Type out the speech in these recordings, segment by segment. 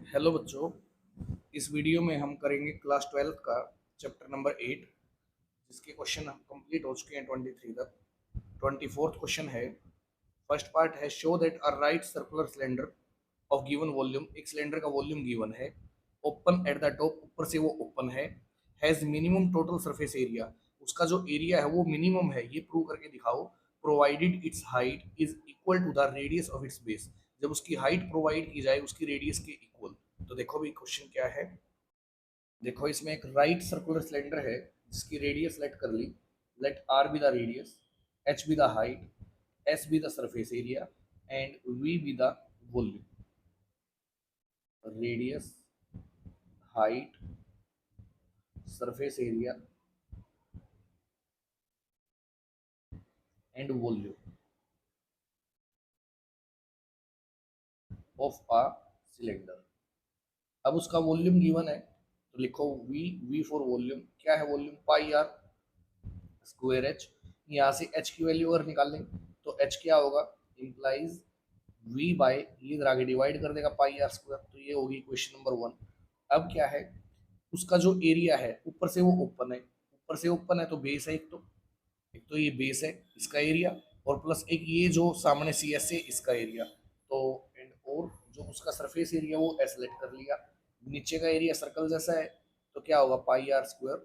Hello बच्चों। इस video में हम करेंगे क्लास 12th का चैप्टर नंबर 8, जिसके क्वेश्चन हम कंप्लीट हो चुके हैं 23 तक। 24th क्वेश्चन है। फर्स्ट पार्ट है, show that a right circular cylinder of given volume. एक सिलेंडर का वॉल्यूम गिवन है, ओपन एट द टॉप, ऊपर से वो ओपन है, has minimum total surface area. उसका जो एरिया है वो मिनिमम है, ये प्रूव करके दिखाओ। Provided its height is equal to the radius of its base. जब उसकी हाइट प्रोवाइड की जाए उसकी रेडियस के इक्वल। तो देखो भी क्वेश्चन क्या है। देखो इसमें एक राइट सर्कुलर सिलेंडर है जिसकी रेडियस लेट कर ली। Let r be the radius, h be the height, s be the surface area and v be the volume. Radius, height, surface area and volume of a cylinder. अब उसका volume given है तो लिखो we, we for volume. क्या है volume? Pi r square h. यहाँ से H की वैल्यू अगर निकालेंगे तो एच क्या होगा? इंप्लाइज वी बाय, ये इधर आगे डिवाइड कर देगा पाई आर स्क्वायर। तो ये होगी क्वेश्चन नंबर 1। अब क्या है, उसका जो एरिया है ऊपर से वो ओपन है, ऊपर से ओपन है तो बेस है एक तो ये बेस है इसका एरिया, और प्लस एक ये जो सामने सी एस है इसका एरिया। तो एंड और जो उसका सरफेस एरिया वो एसलेट कर लिया। नीचे का एरिया सर्कल जैसा है तो क्या होगा? पाई आर स्क्वायर,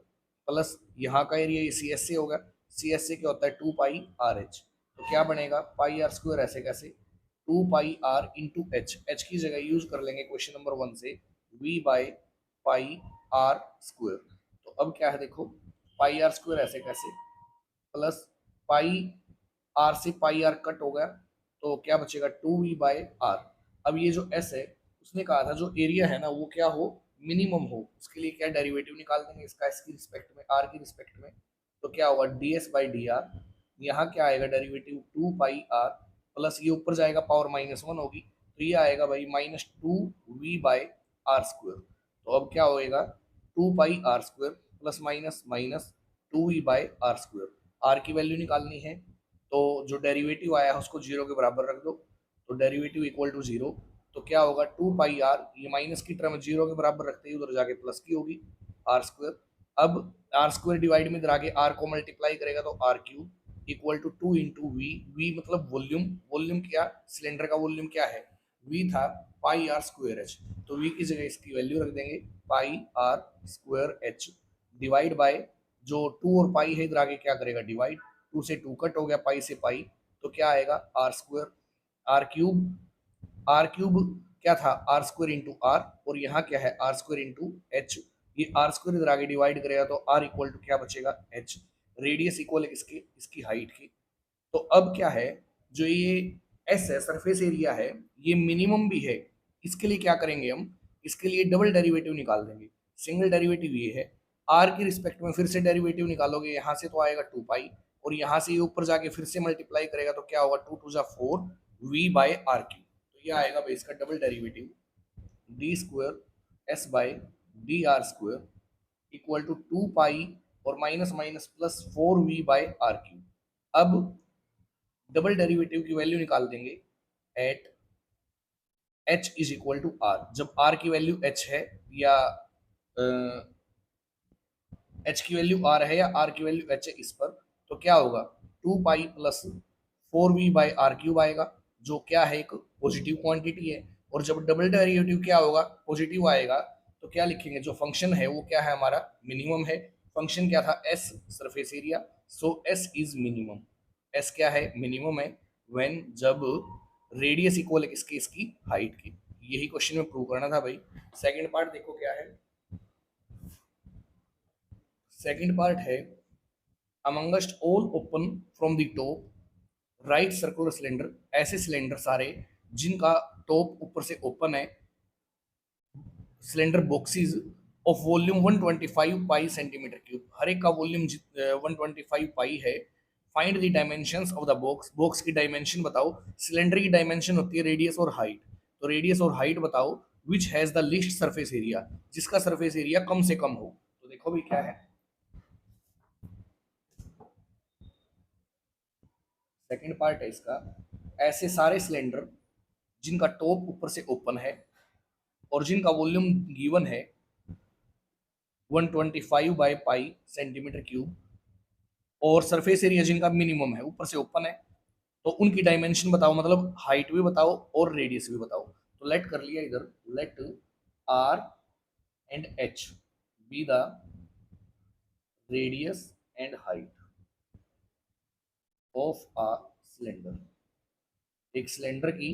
प्लस यहाँ का एरिया ये सी एस से होगा। सी एस से क्या होता है? 2 पाई आर एच। तो क्या बनेगा? पाई आर स्क्वायर ऐसे कैसे? 2 pi r into h. H की जगह यूज कर लेंगे क्वेश्चन नंबर 1 से V by pi r square. तो अब क्या है देखो, पाई आर स्क्वायर ऐसे कैसे, प्लस पाई आर से पाई आर कट हो गया तो क्या बचेगा? 2 वी बाय आर। अब ये जो एस है उसने कहा था जो एरिया है ना वो क्या हो? मिनिमम हो। उसके लिए क्या डेरिवेटिव निकाल देंगे इसका, एस की रिस्पेक्ट में, आर की रिस्पेक्ट में। तो क्या होगा? D s by d are. यहाँ क्या आएगा डेरिवेटिव? 2 पाई आर, प्लस ये ऊपर जाएगा पावर -1 होगी तो ये आएगा भाई -2 वी बाय आर स्क्वायर। तो अब क्या होएगा? 2 pi r square plus minus minus 2 v by r square. R की वैल्यू निकालनी है तो जो डेरिवेटिव आया है उसको जीरो के बराबर रख दो। तो डेरिवेटिव इक्वल टू जीरो। तो क्या होगा? 2 पाई आर, ये माइनस की टर्म जीरो के बराबर रखते ही उधर जाके प्लस की होगी आर स्क्वायर। अब आर स्क्वायर डिवाइड में इधर आगे आर को मल्टीप्लाई करेगा तो r cube equal to 2 into V. V मतलब वॉल्यूम। वॉल्यूम क्या? सिलेंडर का वॉल्यूम क्या है? वी था पाई आर स्क्वायर एच। तो वी की जगह इसकी वैल्यू रख देंगे pi r square h divide by, जो 2 और पाई है इधर आगे क्या करेगा? डिवाइड। 2 से 2 कट हो गया, पाई से पाई, तो क्या आएगा? R square. R cube, r cube क्या था? आर स्क्वायर इंटू आर, और यहाँ क्या है? R square into h. ये आर स्क्वायर इधर आगे डिवाइड करेगा तो आर इक्वल टू क्या बचेगा? एच। रेडियस इक्वल है इसकी इसकी हाइट की। तो अब क्या है, जो ये एस है सरफेस एरिया है, ये मिनिमम भी है। इसके लिए क्या करेंगे हम? इसके लिए डबल डेरिवेटिव निकाल देंगे। सिंगल डेरिवेटिव ये है, आर की रिस्पेक्ट में फिर से डेरिवेटिव निकालोगे, यहाँ से तो आएगा 2 पाई, और यहाँ से ये ऊपर जाके फिर से मल्टीप्लाई करेगा तो क्या होगा? 2 to 4 V by r cube. तो ये आएगा भाई इसका double derivative, d square s by d r square equal to 2 pi और minus minus plus 4 V by r cube. अब डबल डेरिवेटिव की वैल्यू निकाल देंगे at h is equal to r. जब आर की वैल्यू एच है या H की वैल्यू आर है या आर की वैल्यू एच है इस पर, तो क्या होगा? 2 pi plus 4 V by r cube आएगा, जो क्या है? एक पॉजिटिव क्वांटिटी है। और जब डबल डेरिवेटिव क्या होगा? पॉजिटिव आएगा। तो क्या लिखेंगे? जो फंक्शन है वो क्या है हमारा? मिनिमम है। फंक्शन क्या था? S surface area. So S is minimum. S क्या है? मिनिमम है। व्हेन, जब रेडियस इक्वल है किसकी? इसकी हाइट की। यही क्वेश्चन में प्रूव करना था भाई। सेकंड पार्ट देखो क्या है। सेकंड पार्ट है, amongst all open from the top right circular cylinder. ऐसे सिलेंडर सारे जिनका टॉप ऊपर से ओपन है, cylinder boxes of volume 125 pi centimetre cube. हर एक का वॉल्यूम 125 पाई है। Find the dimensions of the box. Box की डायमेंशन बताओ। सिलेंडर की डायमेंशन होती है रेडियस और हाइट। तो रेडियस और हाइट बताओ। Which has the least surface area, जिसका सरफेस एरिया कम से कम हो। तो देखो भी क्या है। सेकंड पार्ट है इसका, ऐसे सारे सिलेंडर जिनका टॉप ऊपर से ओपन है, ओरिजिन का वॉल्यूम गिवन है 125 बाई पाई सेंटीमीटर क्यूब, और सरफेस एरिया जिनका मिनिमम है, ऊपर से ओपन है, तो उनकी डायमेंशन बताओ, मतलब हाइट भी बताओ और रेडियस भी बताओ। तो लेट कर लिया इधर, let r and h be the radius and height of a cylinder, एक सिलेंडर की।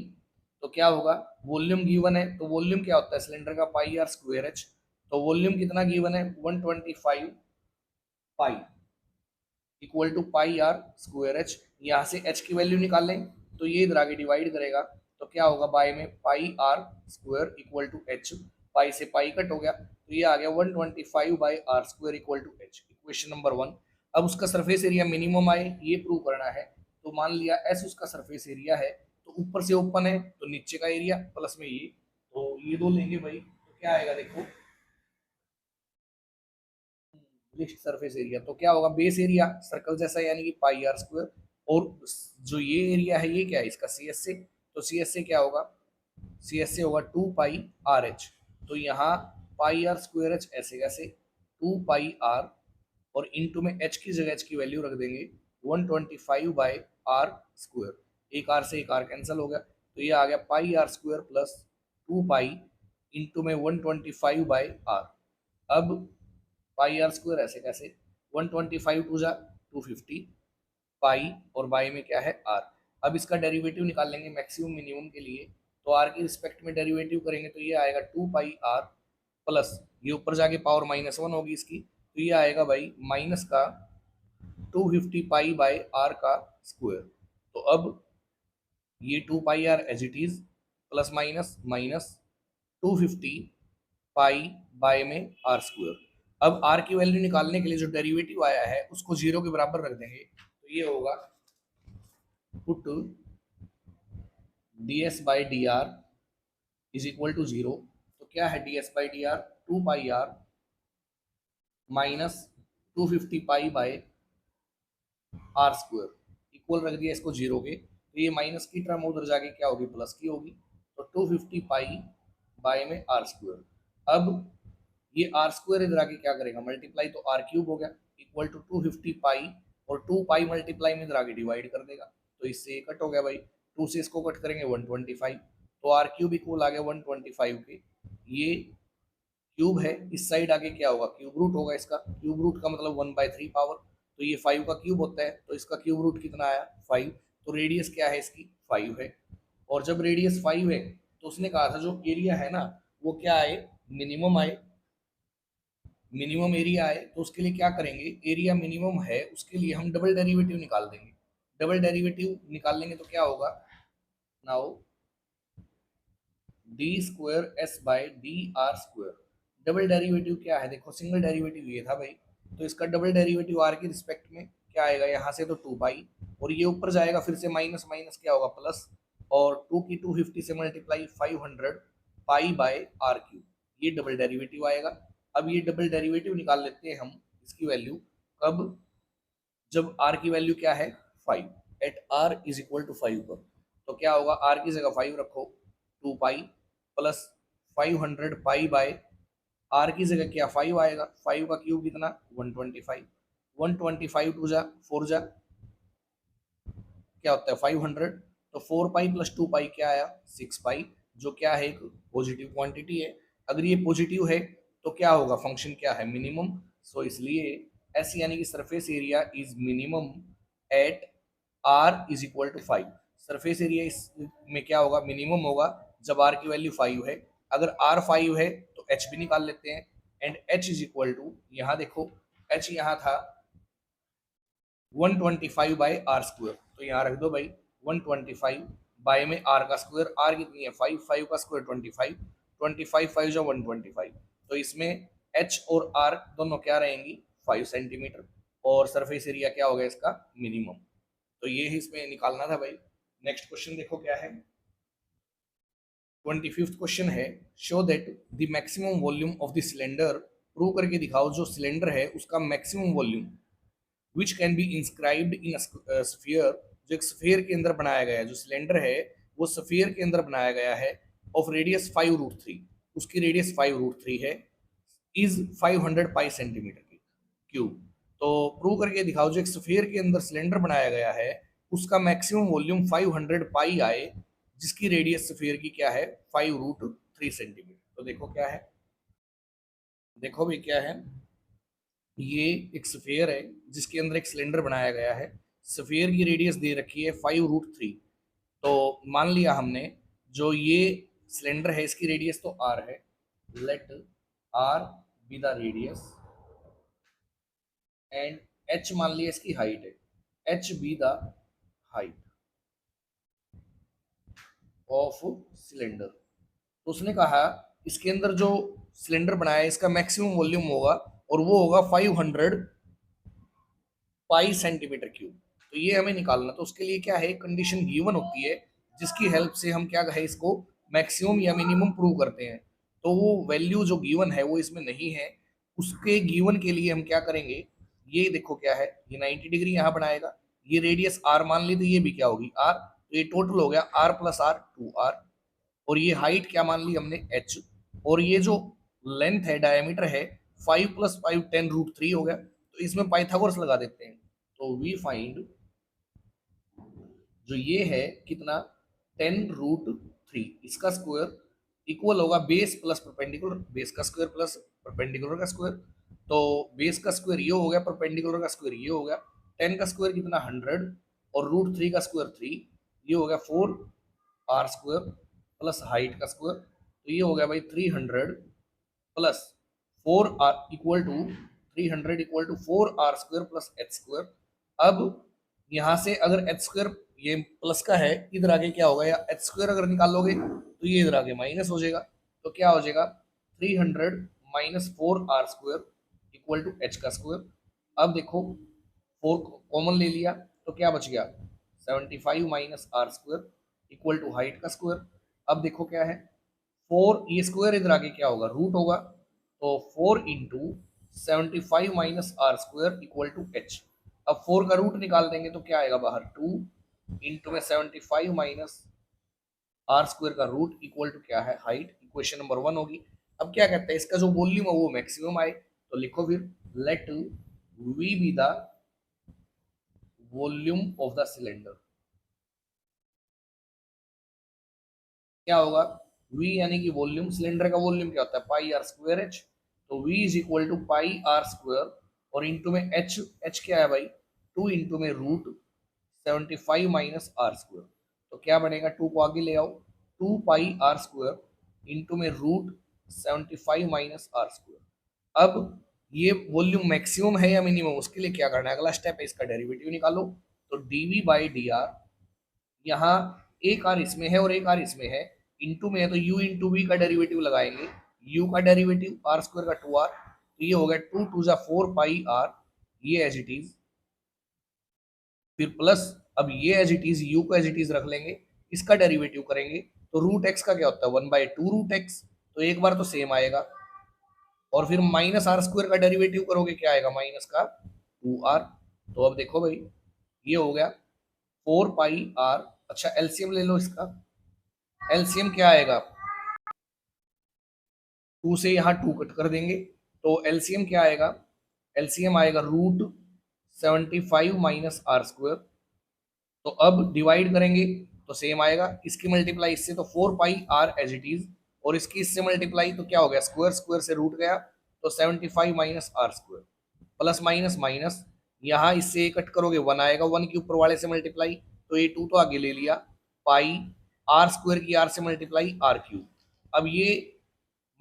तो क्या होगा, वॉल्यूम गिवन है, तो वॉल्यूम क्या होता है सिलेंडर का, पाई आर स्क्वायर एच। तो वॉल्यूम कितना गिवन है, 125 pi equal to pi r square h. यहाँ से एच की वैल्यू निकाल लें, तो ये इधर आगे डिवाइड करेगा, तो क्या होगा, बाय में pi r square equal to h, pi से पाई कट हो गया, तो ये आ गया 125 by r square equal to h, equation number 1। अब उसका सरफेस एरिया मिनिमम आए ये प्रूव करना है। तो मान लिया एस उसका सरफेस एरिया है, तो ऊपर से ओपन है तो नीचे का एरिया प्लस में ये, तो ये दो लेंगे भाई, तो क्या आएगा देखो, लिस्ट सरफेस एरिया, तो क्या होगा, बेस एरिया सर्कल जैसा यानी कि पाई आर स्क्वायर, और जो ये एरिया है ये क्या है इसका, सी एस से, तो सी एस से क्या होगा, सी एस से होगा 2 पाई आर एच। तो यहाँ पाई आर स्क्वायर एच ऐसे कैसे, 2 पाई आर, और इनटू में एच की जगह एच की वैल्यू रख देंगे 125 बाई आर स्क्वायर, एक आर से एक आर कैंसिल हो गया, तो ये आ गया pi r square plus 2 pi into में 125 बाई आर। अब पाई आर स्क्वायर ऐसे कैसे, 125 टू जा 250 पाई, और बाई में क्या है आर। अब इसका डेरिवेटिव निकाल लेंगे मैक्सिमम मिनिमम के लिए, तो आर की रिस्पेक्ट में डेरिवेटिव करेंगे तो ये आएगा 2 पाई आर प्लस, ये ऊपर जाके पावर -1 होगी इसकी, तो ये आएगा भाई माइनस का 250 पाई बाई आर का स्क्वायर। तो अब ये 2 pi r as it is, plus minus minus 250 pi by में आर स्क्वायर। अब आर की वैल्यू निकालने के लिए जो डेरिवेटिव आया है उसको 0 के बराबर रख देंगे, तो ये होगा put d s by d r is equal to 0। तो क्या है d s by d r, 2 pi r minus 250 pi by r square, equal रख दिया इसको 0 के, तो ये माइनस की टर्म उधर जाके क्या होगी, प्लस की होगी, तो 250 पाई बाय में आर स्क्वायर। अब ये आर स्क्वायर इधर आके क्या करेगा, मल्टीप्लाई, तो आर क्यूब हो गया इक्वल टू 250 पाई, और 2 पाई मल्टीप्लाई में इधर आगे डिवाइड कर देगा, तो इससे ये कट हो गया भाई, 2 से इसको कट करेंगे 125, तो आर क्यूब इक्वल आ गया 125 के, ये क्यूब है, इस साइड आगे क्या होगा, क्यूब रूट होगा इसका, क्यूब रूट का मतलब 1/3 पावर, तो ये 5 का क्यूब होता है, तो इसका क्यूब रूट कितना आया 5, तो रेडियस क्या है इसकी 5 है, और जब रेडियस 5 है तो उसने कहा था जो एरिया है ना वो क्या आए, मिनिमम आए, मिनिमम एरिया आए, तो उसके लिए क्या करेंगे, एरिया मिनिमम है उसके लिए हम डबल डेरिवेटिव निकाल देंगे, डबल डेरिवेटिव निकाल लेंगे तो क्या होगा, now d square s by d r square. Double derivative क्या है देखो, सिंगल डेरिवेटिव ये था भाई, तो इसका डबल डेरिवेटिव आर के रिस्पेक्ट में क्या आएगा, यहाँ से तो 2 पाई, और ये ऊपर जाएगा फिर से माइनस माइनस क्या होगा प्लस, और 2 की 250 से multiply 500 pi by r cube, ये डबल डेरिवेटिव आएगा। अब ये डबल डेरिवेटिव निकाल लेते हैं हम इसकी वैल्यू, कब, जब आर की वैल्यू क्या है 5, at r is equal to 5 पर, तो क्या होगा, आर की जगह 5 रखो, 2 pi plus 500 pi by r की जगह क्या 5 आएगा, 5 का क्यूब कितना 125, 125 टू जा 4 जा क्या होता है 500, तो 4 पाई प्लस 2 पाई क्या आया 6 पाई, जो क्या है एक पॉजिटिव क्वांटिटी है। अगर ये पॉजिटिव है तो क्या होगा, फंक्शन क्या है मिनिमम, सो इसलिए एस यानी कि surface area is minimum at r is equal to 5। Surface area इस में क्या होगा, मिनिमम होगा जब आर की वैल्यू 5 है, अगर आर 5 है तो एच भी निकाल लेते हैं, and h is equal to, यहाँ देखो एच यहाँ था 125 बाई आर स्क्वायर, तो यहाँ रख दो भाई 125 बाय में आर का स्क्वायर, आर कितनी है 5, 5 का स्क्वायर 25, 25 5 जो 125, तो इसमें एच और आर दोनों क्या रहेंगी 5 सेंटीमीटर, और सरफेस एरिया क्या होगा इसका मिनिमम, तो ये ही इसमें निकालना था भाई। नेक्स्ट क्वेश्चन देखो क्या है, 25th क्वेश्चन है, show that the maximum volume of the cylinder, prove करके दिखाओ जो सिलेंडर है उसका maximum volume which can be inscribed in sphere, जो एक स्फीयर के अंदर बनाया गया है, जो सिलेंडर है वो स्फीयर के अंदर बनाया गया है, ऑफ रेडियस 5√3, उसकी रेडियस 5√3 है, इज 500 पाई सेंटीमीटर क्यूब। तो प्रूव करके दिखाओ जो एक स्फीयर के अंदर सिलेंडर बनाया गया है उसका मैक्सिमम वॉल्यूम 500 पाई आए, जिसकी रेडियस स्फीयर की क्या है 5√3 सेंटीमीटर। तो देखो क्या है, देखो भी क्या है, ये एक स्फीयर है जिसके अंदर एक सिलेंडर बनाया गया है, स्फीयर की रेडियस दे रखी है 5√3। तो मान लिया हमने जो ये सिलेंडर है इसकी रेडियस तो r है, let r be the radius and h मान लिया इसकी हाइट है, h be the height of cylinder. तो उसने कहा इसके अंदर जो सिलेंडर बनाया है इसका मैक्सिमम वॉल्यूम होगा और वो होगा 500 पाई सेंटीमीटर क्यूब। तो ये हमें निकालना, तो उसके लिए क्या है कंडीशन गिवन होती है जिसकी हेल्प से हम क्या कहें इसको मैक्सिमम या मिनिमम प्रूव करते हैं। तो वो वैल्यू जो गिवन है वो इसमें नहीं है, उसके गिवन के लिए हम क्या करेंगे, ये देखो क्या है, ये 90 डिग्री यहाँ बनाएगा, ये रेडियस r मान ली तो ये भी क्या होगी r, तो ये टोटल हो गया r प्लस r 2r, और ये हाइट क्या मान ली हमने h, और ये जो लेंथ है डायमीटर है 5 + 5 10√3 हो गया। तो इसमें पाइथागोरस लगा देते हैं, तो वी फाइंड जो ये है कितना 10√3, इसका स्क्वायर इक्वल होगा बेस प्लस परपेंडिकुलर, बेस का स्क्वायर प्लस परपेंडिकुलर का स्क्वायर। तो बेस का स्क्वायर ये हो गया, परपेंडिकुलर का स्क्वायर ये हो गया, 10 का स्क्वायर कितना 100 और √3 का स्क्वायर 3, ये हो गया 4r² प्लस हाइट का स्क्वायर, तो ये हो गया भाई 300 plus 4r equal to 300 equal to 4r² plus h²। अब यहाँ से अगर h² ये प्लस का है, इधर आगे क्या होगा, या h² अगर निकालोगे तो ये इधर आगे माइनस हो जाएगा, तो क्या हो जाएगा 300 minus 4r² equal to h का स्क्वायर। अब देखो 4 कॉमन ले लिया तो क्या बच गया 75 minus r² equal to height का स्क्वायर। अब देखो क्या है 4, ये स्क्वायर इधर आगे क्या होगा रूट होगा, तो 4 into 75 minus r² equal to h। अब 4 का रूट निकाल देंगे तो क्या आएगा बाहर 2 इंटू में 75 माइनस r² का रूट इक्वल टू क्या है हाइट, इक्वेशन नंबर 1 होगी। अब क्या कहते हैं इसका जो वॉल्यूम है वो मैक्सिमम आए, तो लिखो फिर let v be the volume of the cylinder. क्या होगा v यानी कि वॉल्यूम, सिलेंडर का वॉल्यूम क्या होता है पाई r² h, तो v is equal to pi r² और इंटू में h क्या है भाई 2 इंटू में रूट 75 माइनस r²। तो क्या बनेगा 2 को आगे ले आओ, 2 पाई r² इंटू में रूट 75 माइनस r²। अब ये वॉल्यूम मैक्सिमम है या मिनिमम, उसके लिए क्या करना है, अगला स्टेप है इसका डेरिवेटिव निकालो। तो dv बाई डी आर, यहाँ एक आर इसमें है और एक आर इसमें है, इंटू में है तो u इंटू वी का डेरिवेटिव लगाएंगे, u का डेरिवेटिव r² का 2r, तो ये हो गया 2 2 जा 4 पाई r, ये एज इट इज, फिर प्लस अब ये एज इट इज u को एज इट इज रख लेंगे, इसका डेरिवेटिव करेंगे तो रूट एक्स का क्या होता है 1/2 रूट एक्स, तो एक बार तो सेम आएगा, और फिर माइनस r² का डेरिवेटिव करोगे क्या आएगा माइनस का 2r। तो अब देखो भाई ये हो गया 4 पाई r, अच्छा एलसीएम ले लो इसका, एलसीएम क्या आएगा 2 से यहाँ 2 कट कर देंगे, तो एलसीएम क्या आएगा, एलसीएम आएगा रूट 75 माइनस r²। तो अब डिवाइड करेंगे तो सेम आएगा, इसकी मल्टीप्लाई इससे तो 4 पाई r एज इट इज, और इसकी इससे मल्टीप्लाई तो क्या हो गया स्क्वायर स्क्वायर से रूट गया, तो 75 minus r² plus minus minus, यहाँ इससे कट करोगे 1 आएगा, 1 के ऊपर वाले से मल्टीप्लाई, तो ये 2 तो आगे ले लिया, पाई r² की r से मल्टीप्लाई r³। अब ये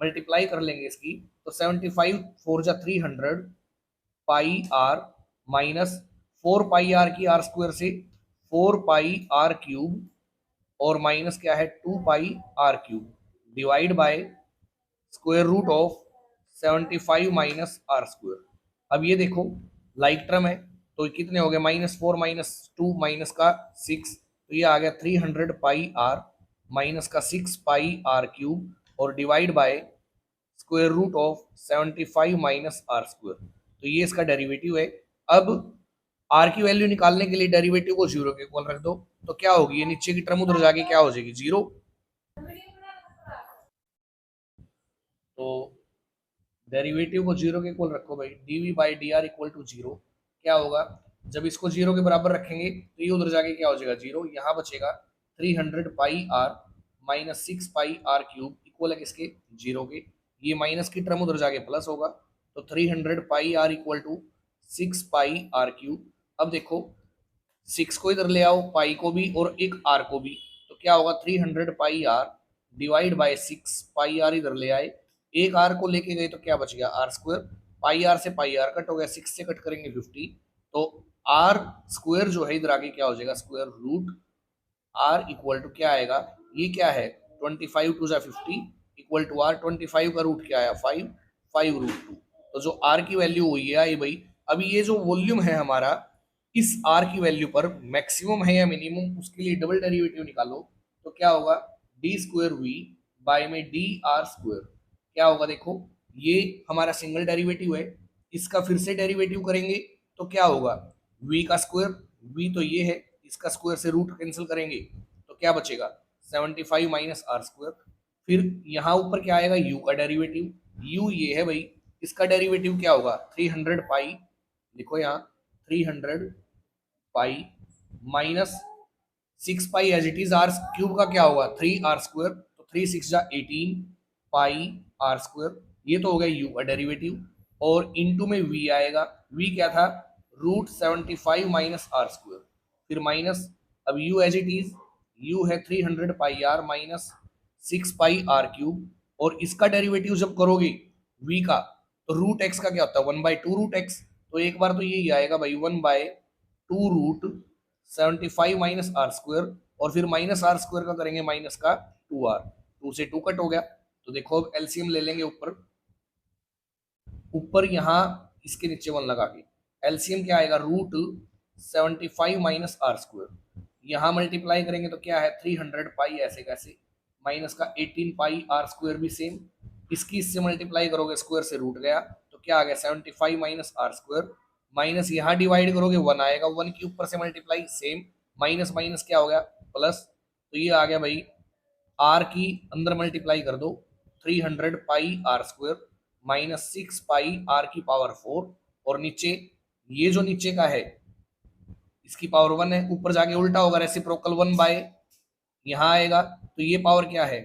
मल्टीप्लाई कर लेंगे इसकी, तो 75 4 जा 300 पाई r माइनस 4 पाई r की r² से 4 पाई r³ और माइनस क्या है 2 pi r³ divide by square root of 75 minus r²। अब ये देखो लाइक टर्म है, तो कितने हो गए -4 -2 माइनस का 6, तो ये आ गया 300 पाई r माइनस का 6 पाई r³ और divide by square root of 75 minus r²। तो ये इसका डेरिवेटिव है। अब r की वैल्यू निकालने के लिए डेरिवेटिव को 0 के इक्वल रख दो, तो क्या होगी ये नीचे की टर्म उधर जाके क्या हो जाएगी 0, तो डेरिवेटिव को जीरो के इक्वल रखो भाई, dv by d r equal to zero. क्या होगा, जब इसको जीरो के बराबर रखेंगे तो ये उधर जाके क्या हो जाएगा, जीरो। यहाँ बचेगा 300 pi r minus 6 pi r cube equal है किसके, जीरो के। ये माइनस की टर्म उधर जाके प्लस होगा, तो 300 pi r equal to 6 pi r cube. अब देखो 6 को इधर ले आओ, पाई को भी और एक आर को भी, तो क्या होगा 300 pi r divide by 6 pi r इधर ले आए, एक आर को लेके गए तो क्या बच गया आर स्क्वायर। पाई आर से पाई आर कट हो गया, 6 से कट करेंगे 50, तो आर स्क्वायर जो है इधर आके क्या हो जाएगा, square root r equal to क्या आएगा, ये क्या है 25 टू जा 50 इक्वल टू आर। 25 का रूट क्या आया 5, 5 रूट 2। तो जो आर की वैल्यू हुई है आई भाई। अभी ये जो वॉल्यूम है हमारा, इस आर की वैल्यू पर मैक्सिमम है या मिनिमम, उसके लिए डबल डेरिवेटिव निकालो। तो क्या होगा, डी स्क्वायर वी बाय में डी आर स्क्वायर। क्या होगा देखो, ये हमारा सिंगल डेरिवेटिव है, इसका फिर से डेरिवेटिव करेंगे तो क्या होगा, v का स्क्वायर, v तो ये है, इसका स्क्वायर से रूट कैंसिल करेंगे तो क्या बचेगा 75 माइनस आर स्क्वायर। फिर यहाँ ऊपर क्या आएगा, u का डेरिवेटिव, u ये है भाई, इसका डेरिवेटिव क्या होगा 300 पाई, लिखो यहाँ 300 pi minus 6 pi as it is, r cube का क्या होगा 3 आर स्क्वायर, तो 3 6 जा 18 पाई आर स्क्वायर। ये तो हो गया u का डेरिवेटिव, और इनटू में v आएगा, v क्या था रूट 75 माइनस आर स्क्वायर, फिर माइनस, अब u as it is, u है 300 pi r minus 6 pi r cube, और इसका डेरिवेटिव जब करोगे v का, तो रूट x का क्या होता है 1/2 रूट x, तो एक बार तो यही आएगा भाई 1/2 रूट 75 माइनस आर स्क्वायर, और फिर माइनस आर स्क्वायर का करेंगे माइनस का 2r, 2 से 2 कट हो गया। तो देखो अब एलसीएम ले लेंगे ऊपर, ऊपर यहाँ इसके नीचे 1 लगा के, एलसीएम क्या आएगा रूट 75 माइनस आर स्क्वायर, यहाँ मल्टीप्लाई करेंगे तो क्या है 300 पाई ऐसे कैसे, माइनस का 18 पाई आर स्क्वायर भी सेम, इसकी इससे मल्टीप्लाई करोगे स्क्वायर से रूट गया, तो क्या आ गया 75 माइनस आर स्क्वायर, माइनस यहाँ डिवाइड करोगे 1 आएगा, 1 के ऊपर से मल्टीप्लाई सेम, माइनस माइनस क्या हो गया प्लस, तो ये आ गया भाई आर की अंदर मल्टीप्लाई कर दो 300 pi r square minus 6 pi r की पावर 4, और नीचे ये जो नीचे का है इसकी पावर 1 है, ऊपर जाके उल्टा होगा रेसिप्रोकल 1 बाय यहाँ आएगा, तो ये पावर क्या है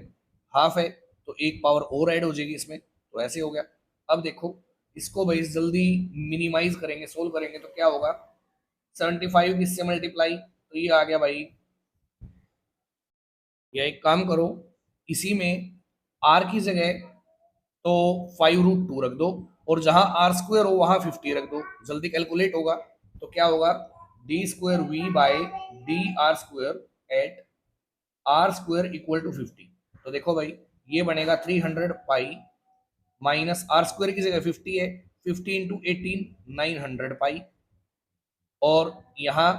हाफ है, तो एक पावर और ऐड हो जाएगी इसमें, तो ऐसे हो गया। अब देखो इसको भाई जल्दी मिनिमाइज करेंगे, सोल्व करेंगे तो क्या होगा 75 इससे मल्टीप्लाई, तो ये आ गया भाई, या एक काम करो इसी में आर की जगह तो 5 रूट 2 रख दो, और जहां आर स्क्वायर हो वहां 50 रख दो, जल्दी कैलकुलेट होगा। तो क्या होगा d square V by d r square at r square equal to 50। तो देखो भाई ये बनेगा 300 पाई माइनस आर स्क्वायर की जगह 50 है, 50 इंटू 18 900 पाई, और यहाँ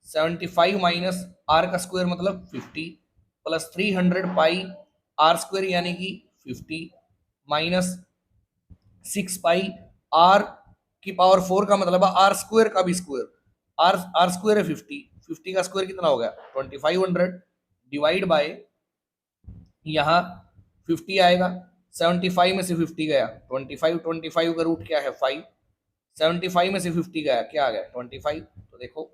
75 माइनस आर का स्क्वायर मतलब 50 प्लस 300 पाई आर स्क्वायर यानी कि 50 माइनस 6 पाई आर की पावर 4 का मतलब है आर स्क्वायर का भी स्क्वायर, आर स्क्वायर है 50, 50 का स्क्वायर कितना हो गया 2500 डिवाइड बाय यहाँ 50 आएगा, 75 में से 50 गया 25, 25 का रूट क्या है 5, 75 में से 50 गया क्या आ गया 25। तो देखो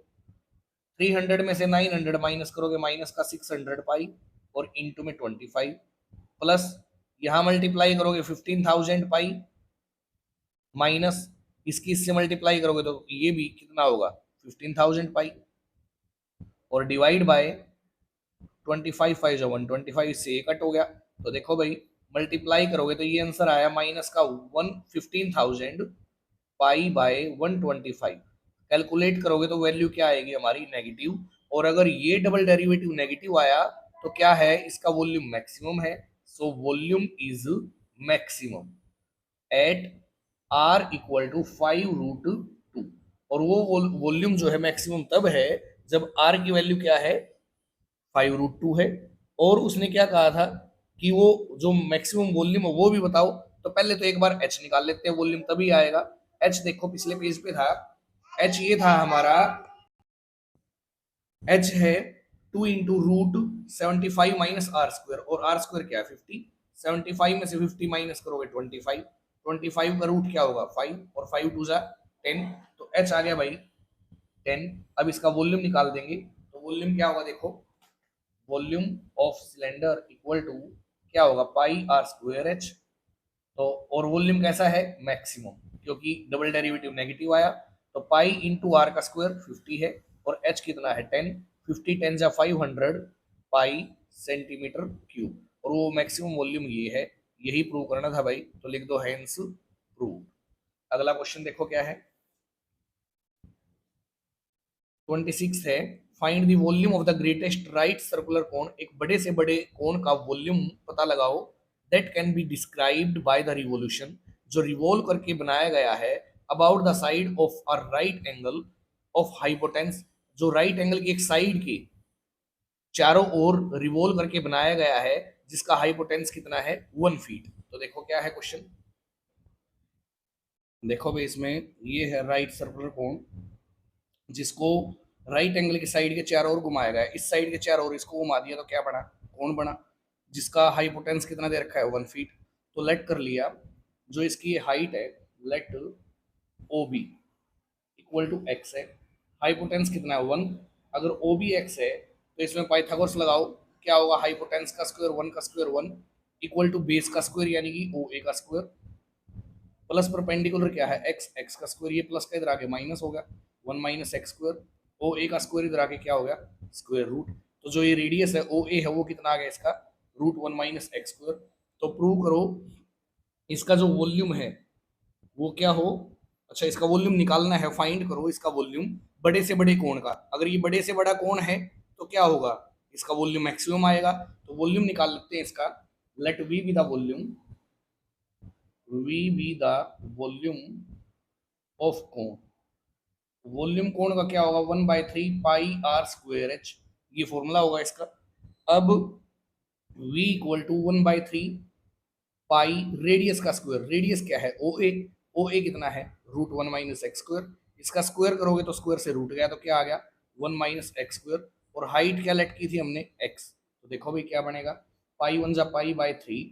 300 में से 900 माइनस करोगे माइनस का 600 पाई और इनटू में 25 प्लस यहाँ मल्टीप्लाई करोगे 15,000 पाई माइनस इसकी इससे मल्टीप्लाई करोगे तो ये भी कितना होगा 15,000 पाई, और डिवाइड बाय 25 5 जो 125 से कट हो गया। तो देखो भाई मल्टीप्लाई करोगे तो ये आंसर आया माइनस का 15,000 पाई बाय 125, कैलकुलेट करोगे तो वैल्यू क्या आएगी हमारी नेगेटिव, और अगर ये डबल डेरिवेटिव नेगेटिव आया तो क्या है इसका वॉल्यूम मैक्सिमम है, so volume is maximum at r equal to 5 root 2, और वो वॉल्यूम जो है मैक्सिमम तब है जब आर की वैल्यू क्या है 5 रूट 2 है। और उसने क्या कहा था कि वो जो मैक्सिमम वॉल्यूम है वो भी बताओ, तो पहले तो एक बार एच निकाल लेते हैं, वॉल्यूम तभी आएगा। एच देखो पिछले पेज पे था, एच ये था हमारा, एच है 2 into root 75 minus r square, और आर स्क्वायर क्या है 50, 75 में से 50 माइनस करोगे 25, 25 का रूट क्या होगा 5, और 5 टू जा 10, तो h आ गया भाई 10। अब इसका वॉल्यूम निकाल देंगे, तो वॉल्यूम क्या होगा देखो, volume of cylinder equal to क्या होगा पाई आर स्क्वायर एच। तो और वॉल्यूम कैसा है मैक्सिमम, क्योंकि डबल डेरिवेटिव नेगेटिव आया, तो पाई इंटू आर का स्क्वायर 50 है, और एच कितना है 10, 50 10 जा 500 पाई सेंटीमीटर क्यूब, और वो मैक्सिमम वॉल्यूम ये है, यही प्रूव करना था भाई, तो लिख दो हेंस प्रूव। अगला क्वेश्चन देखो क्या है, 26 है, find the volume of the greatest right circular cone, एक बड़े से बड़े कोन का वॉल्यूम पता लगाओ, that can be described by the revolution, जो रिवॉल्व करके बनाया गया है, about the side of a right angle of hypotenuse, जो राइट एंगल की एक साइड के चारों ओर रिवॉल्व करके बनाया गया है, जिसका हाइपोटेंस कितना है 1 फीट। तो देखो क्या है क्वेश्चन, देखो भाई इसमें ये है राइट सर्कुलर कोन, जिसको राइट एंगल की साइड के चारों ओर घुमाया गया है, इस साइड के चारों ओर इसको घुमा दिया तो क्या बना कौन बना, जिसका हाइपोटेंस कितना दे रखा है 1 फीट। तो लेट कर लिया, जो इसकी हाइट है let O be equal to x है, हाइपोटेंस कितना है 1, अगर ओ बी एक्स है तो इसमें पाइथागोरस लगाओ, क्या होगा हाइपोटेंस का स्क्वायर 1 का स्क्वायर 1 इक्वल टू बेस का स्क्वायर यानी कि ओ ए का स्क्वायर, प्लस परपेंडिकुलर क्या है एक्स, एक्स का स्क्वायर, ये प्लस का इधर आके माइनस हो गया 1 माइनस एक्स स्क्वायर, ओ ए का स्क्वायर इधर आके क्या हो गया स्क्वायर रूट, तो जो ये रेडियस है ओ ए है वो कितना आ गया इसका रूट 1 माइनस एक्स स्क्वायर। तो प्रूव करो इसका जो वॉल्यूम है वो क्या हो, अच्छा इसका वॉल्यूम निकालना है, फाइंड करो इसका वॉल्यूम बड़े से बड़े कोण का, अगर ये बड़े से बड़ा कोण है तो क्या होगा इसका वॉल्यूम मैक्सिमम आएगा, तो वॉल्यूम निकाल लेते हैं इसका, let V be the volume, V be the volume of cone, volume cone का क्या होगा 1/3 पाई आर स्क्वायर एच, ये फॉर्मूला होगा इसका। अब v equal to 1/3 pi radius का स्क्वायर, रेडियस क्या है ओ ए, ओ ए कितना है रूट 1 माइनस एक्स स्क्वायर, इसका स्क्वायर करोगे तो स्क्वायर से रूट गया तो क्या आ गया 1 माइनस एक्स स्क्वायर, और हाइट क्या लेट की थी हमने एक्स, तो देखो भाई क्या बनेगा पाई 1 जा पाई बाई 3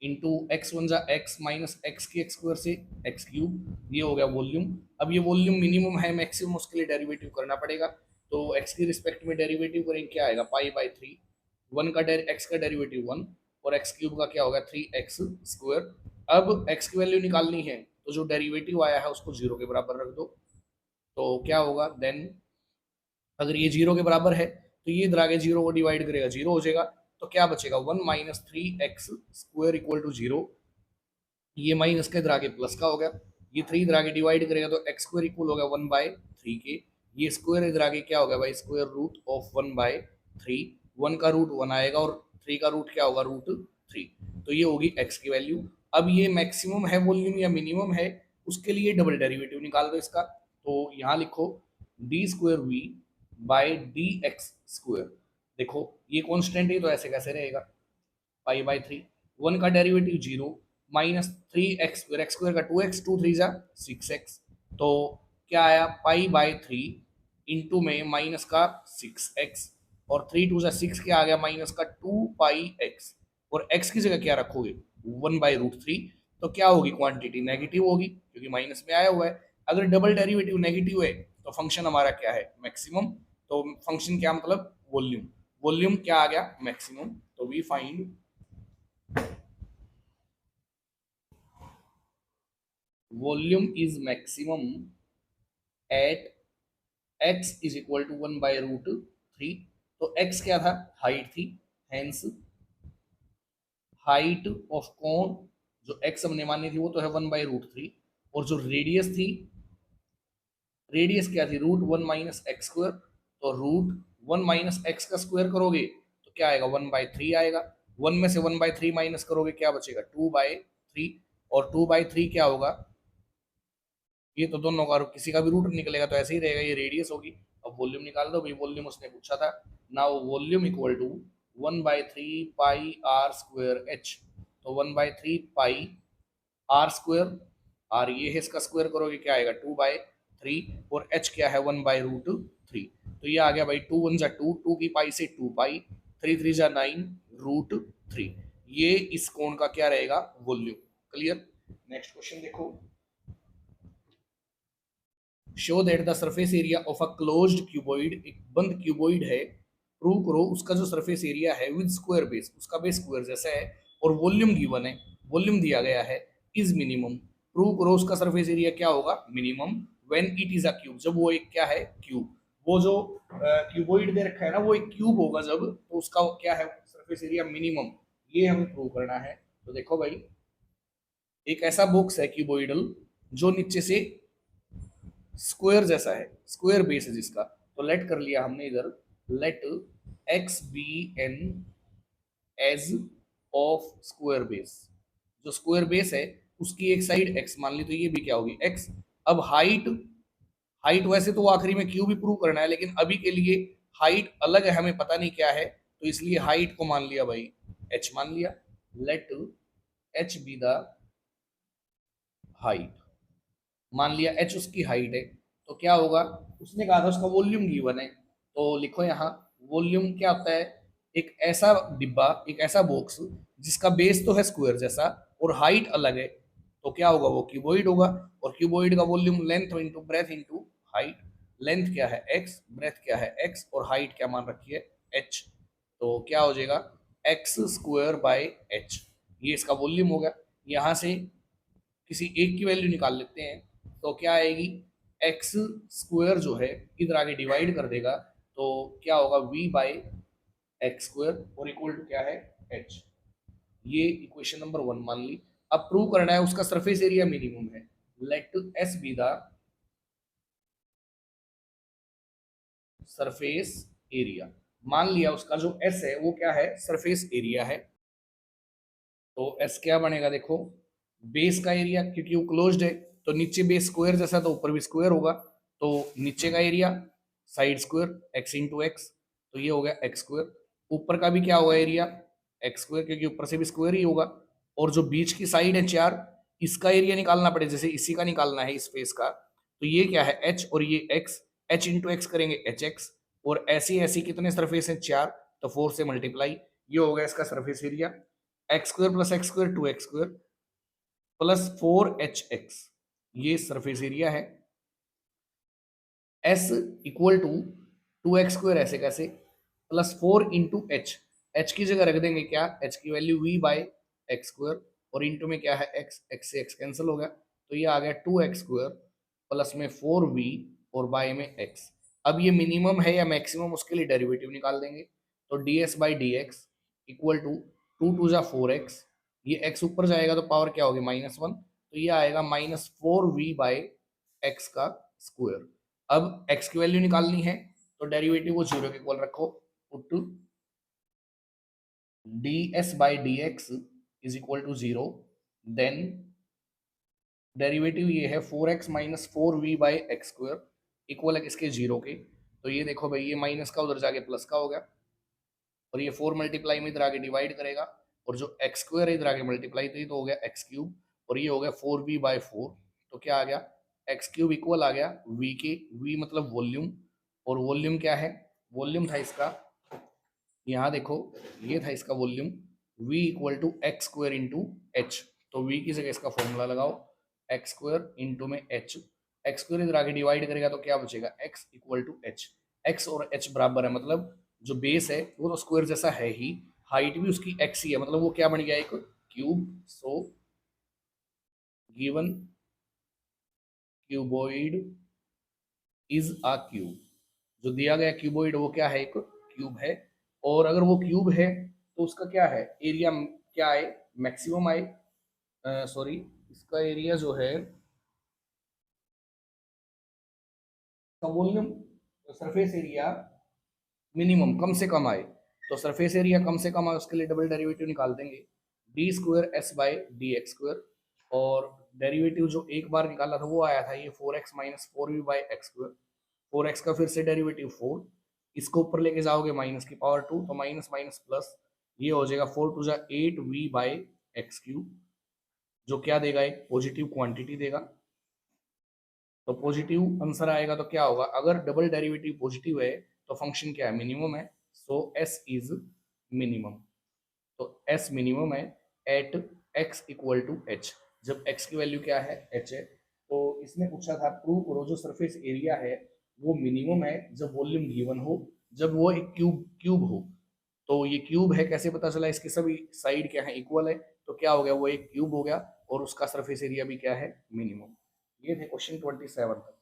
इंटू एक्स 1 जा एक्स माइनस एक्स की एक्स स्क्वायर से एक्स क्यूब, ये हो गया वॉल्यूम। अब ये वॉल्यूम मिनिमम है मैक्सिमम उसके लिए डेरिवेटिव करना पड़ेगा, तो एक्स की रिस्पेक्ट में डेरिवेटिव करेंगे क्या आएगा पाई बाई 3, वन का एक्स का डेरिवेटिव 1, और एक्स क्यूब का क्या होगा 3x स्क्वायर। अब x की वैल्यू निकालनी है तो जो डेरिवेटिव आया है उसको 0 के बराबर रख दो, तो क्या होगा देन, अगर ये 0 के बराबर है तो ये इधर आगे 0 को डिवाइड करेगा 0 हो जाएगा, तो क्या बचेगा 1 minus 3x square equal to 0, ये माइनस का इधर आगे प्लस का हो गया, ये 3 इधर आगे डिवाइड करेगा तो एक्स स्क्वायर इक्वल हो गया 1/3 के, ये स्क्वायर इधर आगे क्या हो गया भाई स्क्वायर रूट ऑफ 1/3, 1 का रूट 1 आएगा और 3 का रूट क्या होगा रूट 3, तो ये होगी एक्स की वैल्यू। अब ये मैक्सिमम है वॉल्यूम या मिनिमम है, उसके लिए डबल डेरिवेटिव निकाल दो इसका, तो यहाँ लिखो d square V by d x square, देखो ये कॉन्स्टेंट है तो ऐसे कैसे रहेगा पाई बाई 3, 1 का derivative 0 minus 3x square, x square का 2x, 2 3 जा 6x, तो क्या आया पाई बाई 3 इंटू में माइनस का 6x, और 3 2 जा 6 क्या आ गया माइनस का 2 पाई x, और x की जगह क्या रखोगे 1/√3, तो क्या होगी क्वांटिटी नेगेटिव होगी क्योंकि माइनस में आया हुआ है, अगर डबल डेरिवेटिव नेगेटिव है तो फंक्शन हमारा क्या है मैक्सिमम, तो फंक्शन क्या मतलब वॉल्यूम, वॉल्यूम क्या आ गया मैक्सिमम, तो we find volume is maximum at x is equal to 1/√3, तो x क्या था हाइट थी, हेंस हाइट ऑफ कोन जो x हमने मानी थी वो तो है 1/√3, और जो रेडियस थी, रेडियस क्या थी रूट 1 माइनस एक्स स्क्वायर, तो रूट 1 माइनस एक्स का स्क्वायर करोगे तो क्या आएगा 1/3 आएगा, 1 में से 1/3 माइनस करोगे क्या बचेगा 2/3, और 2/3 क्या होगा, ये तो दोनों का किसी का भी रूट निकलेगा तो ऐसे ही रहेगा, ये रेडियस होगी। अब वॉल्यूम निकाल दो भाई, वॉल्यूम उसने पूछा था, now volume equal to 1/3 pi r square h, तो 1/3 पाई आर स्क्वायर, आर ये है इसका स्क्वायर करोगे क्या आएगा 2/3, और एच क्या है 1/√3, तो ये आ गया भाई 2 1 जा 2, 2 की पाई से 2 पाई, 3 3 जा 9 √3, ये इस कोण का क्या रहेगा, वॉल्यूम। क्लियर। नेक्स्ट क्वेश्चन देखो, show that the surface area of a closed cuboid, एक बंद क्यूबॉइड है, प्रूव करो उसका जो सरफेस एरिया है विद स्क्वायर बेस, उसका बेस स्क्वायर जैसा है, और वॉल्यूम गिवन है, वॉल्यूम दिया गया है, इज मिनिमम। प्रूव करो उसका सरफेस एरिया क्या होगा, minimum, when it is a cube, जब वो एक क्या है, क्यूब। वो जो क्यूबॉइड दे रखा है ना, वो एक क्यूब होगा जब, तो उसका क्या है सरफेस एरिया मिनिमम, ये हमें प्रूव करना है। तो देखो भाई, एक ऐसा बॉक्स है क्यूबॉइडल जो नीचे से स्क्वायर जैसा है, स्क्वायर बेस है जिसका, तो लेट कर लिया हमने इधर, let x be an edge of square base, जो स्क्वायर बेस है उसकी एक साइड एक्स मान ली, तो ये भी क्या होगी, एक्स। अब हाइट, हाइट वैसे तो आखिरी में क्यू भी प्रूव करना है, लेकिन अभी के लिए हाइट अलग है, हमें पता नहीं क्या है, तो इसलिए हाइट को मान लिया भाई, एच मान लिया। Let h be the height, मान लिया एच उसकी हाइट है, तो क्या होगा, उसने कहा था उसका वॉल्यूम गिवन है, तो लिखो यहाँ, वॉल्यूम क्या होता है, एक ऐसा डिब्बा, एक ऐसा बॉक्स जिसका बेस तो है स्क्वायर जैसा और हाइट अलग है, तो क्या होगा, वो क्यूबॉइड होगा। और क्यूबॉइड का volume length into breadth into height, length क्या है एक्स, ब्रेथ क्या है एक्स, और हाइट क्या मान रखी है एच, तो क्या हो जाएगा, एक्स स्क्वायर बाय एच, ये इसका वॉल्यूम होगा। यहाँ से किसी एक की वैल्यू निकाल लेते हैं, तो क्या आएगी, एक्स स्क्वायर जो है इधर आगे डिवाइड कर देगा, तो क्या होगा, वी बाई एक्स स्क्वायर, और इक्वल टू क्या है, एच। ये इक्वेशन नंबर 1 मान ली। अब प्रूव करना है उसका सरफेस एरिया मिनिमम है, let S be the surface area, मान लिया उसका जो एस है वो क्या है, सरफेस एरिया है, तो एस क्या बनेगा, देखो बेस का एरिया, क्योंकि वो क्लोज्ड है, तो नीचे बेस स्क्वायर जैसा, तो ऊपर भी स्क्वायर होगा, तो नीचे का area side square x into x, तो ये हो गया एक्स स्क्वायर। ऊपर का भी क्या होगा एरिया, एक्स स्क्वायर, क्योंकि ऊपर से भी स्क्वायर ही होगा। और जो बीच की साइड है चार, इसका एरिया निकालना पड़े, जैसे इसी का निकालना है इस फेस का, तो ये क्या है एच, और ये एक्स, एच इंटू एक्स करेंगे एच एक्स, और ऐसी ऐसी कितने सरफेस हैं, चार, तो 4 से मल्टीप्लाई, ये हो गया इसका surface area, x square plus x square 2x square plus 4hx, ये सरफेस एरिया है। s equal to 2x square, ऐसे कैसे, प्लस 4 इंटू एच, एच की जगह रख देंगे क्या, h की value v by x square, और इंटू में क्या है x, x से x कैंसिल हो गया, तो ये आ गया 2x स्क्वायर प्लस में 4v और बाई में x। अब ये मिनिमम है या मैक्सिमम, उसके लिए डेरिवेटिव निकाल देंगे, तो ds by d x equal to 2 2 जा 4x, ये x ऊपर जाएगा तो पावर क्या होगी, -1, तो ये आएगा -4v बाई एक्स का स्क्वायर। अब x की वैल्यू निकालनी है, तो डेरिवेटिव वो जीरो के इक्वल रखो, put ds by d x is equal to zero, then derivative ये है 4x minus 4v by x square equal है किसके, जीरो के, तो ये देखो भाई, ये माइनस का उधर जाके प्लस का हो गया, और ये 4 मल्टीप्लाई में इधर आगे डिवाइड करेगा, और जो एक्स स्क्वायर है इधर आगे मल्टीप्लाई, तो हो गया एक्स क्यूब, और ये हो गया 4v बाई 4, तो क्या आ गया, एक्स क्यूब इक्वल आ गया v के, v मतलब वॉल्यूम, और वॉल्यूम क्या है, वॉल्यूम था इसका, यहाँ देखो ये था इसका volume, v equal to x square into h, तो v की जगह इसका फॉर्मूला लगाओ, एक्स स्क्वायर इंटू में एच, एक्स स्क्वायर इधर आगे डिवाइड करेगा तो क्या बचेगा, x equal to h, x और h बराबर है, मतलब जो बेस है वो तो स्क्वायर जैसा है ही, हाइट भी उसकी x ही है, मतलब वो क्या बन गया, एक cube. So given cuboid is a cube, जो दिया गया क्यूबॉइड वो क्या है, एक क्यूब है, और अगर वो क्यूब है तो उसका क्या है, एरिया क्या आए, मैक्सिमम आए, सॉरी इसका एरिया जो है, वॉल्यूम, सरफेस एरिया मिनिमम कम से कम आए, तो सरफेस एरिया कम से कम आए उसके लिए डबल डेरिवेटिव निकाल देंगे, D square S by d x square, और डेरिवेटिव जो एक बार निकाला था वो आया था ये 4x minus 4v by x square, 4x का फिर से डेरिवेटिव 4, इसको ऊपर लेके जाओगे माइनस की पावर 2, तो माइनस माइनस प्लस, ये हो जाएगा 4 2 जा 8v बाई एक्स क्यूब, जो क्या देगा, एक पॉजिटिव क्वांटिटी देगा, तो पॉजिटिव आंसर आएगा, तो क्या होगा, अगर डबल डेरिवेटिव पॉजिटिव है तो फंक्शन क्या है, मिनिमम है, सो एस इज मिनिमम। तो एस मिनिमम है at x equal to h, जब एक्स की वैल्यू क्या है, एच है। तो इसने पूछा था प्रूव करो जो सरफेस एरिया है वो मिनिमम है जब वॉल्यूम गिवन हो, जब वो एक क्यूब क्यूब हो। तो ये क्यूब है, कैसे पता चला, इसके सभी साइड क्या है, इक्वल है, तो क्या हो गया, वो एक क्यूब हो गया और उसका सरफेस एरिया भी क्या है, मिनिमम। ये थे क्वेश्चन 27 तक।